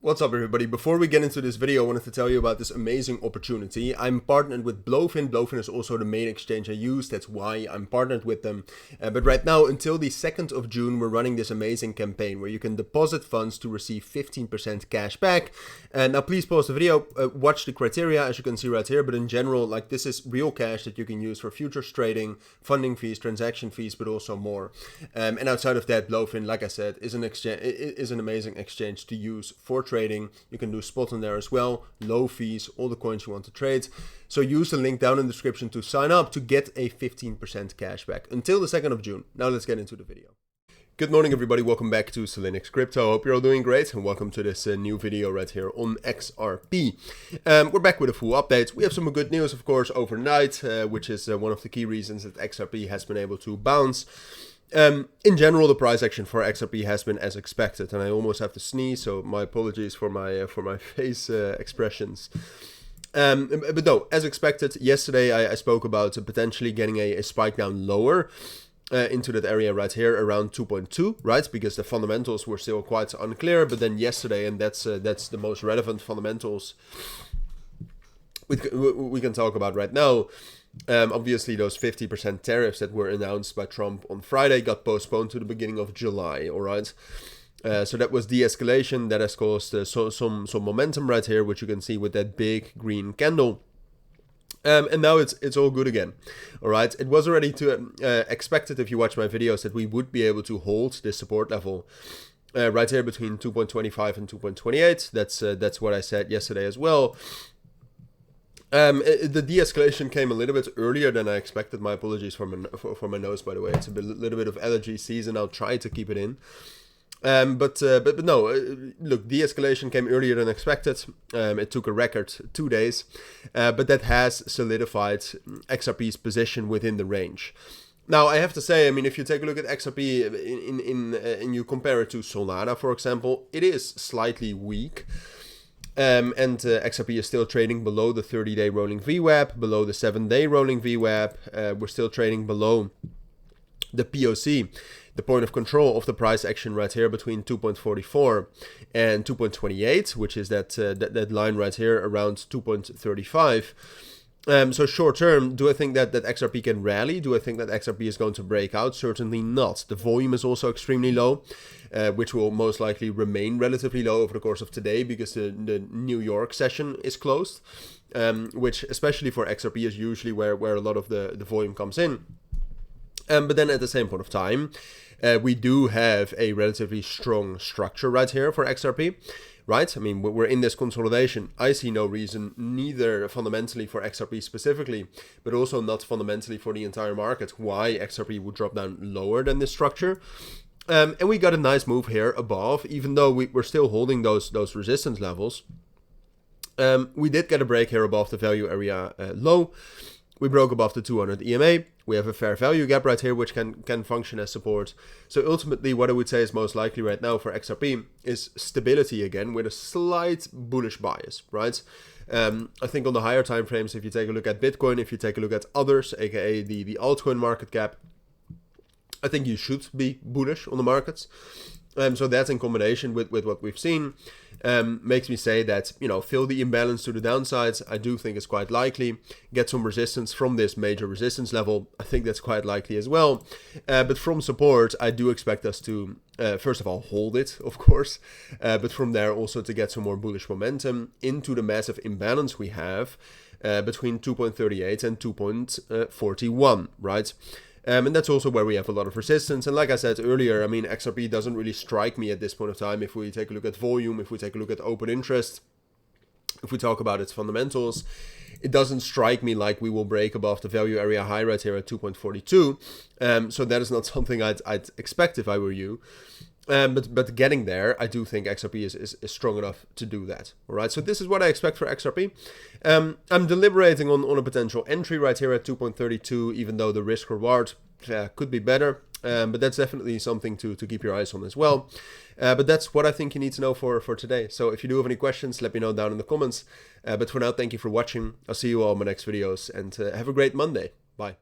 What's up everybody? Before we get into this video, I wanted to tell you about this amazing opportunity. I'm partnered with Blofin. Blofin is also the main exchange I use. That's why I'm partnered with them. But right now, until the 2nd of June, we're running this amazing campaign where you can deposit funds to receive 15% cash back. And now please pause the video, watch the criteria as you can see right here. But in general, like this is real cash that you can use for futures trading, funding fees, transaction fees, but also more. And outside of that, Blofin, like I said, is an amazing exchange to use for trading. You can do spot on there as well, low fees, all the coins you want to trade. So use the link down in the description to sign up to get a 15% cash back until the 2nd of June. Now let's get into the video. Good morning everybody, welcome back to Cilinix Crypto. Hope you're all doing great and welcome to this new video right here on XRP. We're back with a full update. We have some good news of course overnight, which is one of the key reasons that XRP has been able to bounce. In general, the price action for XRP has been as expected, and I almost have to sneeze, so my apologies for my face expressions. But no, as expected, yesterday I spoke about potentially getting a spike down lower into that area right here around 2.2, right? Because the fundamentals were still quite unclear. But then yesterday, and that's the most relevant fundamentals we can talk about right now. Obviously, those 50% tariffs that were announced by Trump on Friday got postponed to the beginning of July, all right? So that was de-escalation that has caused some momentum right here, which you can see with that big green candle. And now it's all good again, all right? It was already expected, if you watch my videos, that we would be able to hold this support level right here between 2.25 and 2.28. That's what I said yesterday as well. The de-escalation came a little bit earlier than I expected. My apologies for my nose, by the way. It's a little bit of allergy season. I'll try to keep it in. But no, look, de-escalation came earlier than expected. It took a record 2 days, but that has solidified XRP's position within the range. Now, I have to say, I mean, if you take a look at XRP and you compare it to Solana, for example, it is slightly weak. And XRP is still trading below the 30-day rolling VWAP, below the 7-day rolling VWAP. We're still trading below the POC, the point of control of the price action right here between 2.44 and 2.28, which is that line right here around 2.35. So short term, do I think that XRP can rally? Do I think that XRP is going to break out? Certainly not. The volume is also extremely low, which will most likely remain relatively low over the course of today because the New York session is closed, which especially for XRP is usually where a lot of the volume comes in. But then at the same point of time, we do have a relatively strong structure right here for XRP. Right? I mean, we're in this consolidation. I see no reason, neither fundamentally for XRP specifically, but also not fundamentally for the entire market, why XRP would drop down lower than this structure. And we got a nice move here above, even though we're still holding those resistance levels. We did get a break here above the value area low. We broke above the 200 EMA. We have a fair value gap right here, which can function as support. So ultimately, what I would say is most likely right now for XRP is stability again with a slight bullish bias, right? I think on the higher time frames, if you take a look at Bitcoin, if you take a look at others, aka the altcoin market cap, I think you should be bullish on the markets. So that in combination with what we've seen makes me say that, you know, fill the imbalance to the downsides. I do think it's quite likely. Get some resistance from this major resistance level. I think that's quite likely as well. But from support, I do expect us to, first of all, hold it, of course. But from there also to get some more bullish momentum into the massive imbalance we have between 2.38 and 2.41, right? And that's also where we have a lot of resistance. And like I said earlier, I mean, XRP doesn't really strike me at this point of time. If we take a look at volume, if we take a look at open interest, if we talk about its fundamentals, it doesn't strike me like we will break above the value area high right here at 2.42. So that is not something I'd expect if I were you. But getting there, I do think XRP is strong enough to do that. All right, so this is what I expect for XRP. I'm deliberating on a potential entry right here at 2.32, even though the risk reward could be better. But that's definitely something to keep your eyes on as well. But that's what I think you need to know for today. So if you do have any questions, let me know down in the comments. But for now, thank you for watching. I'll see you all in my next videos and have a great Monday. Bye.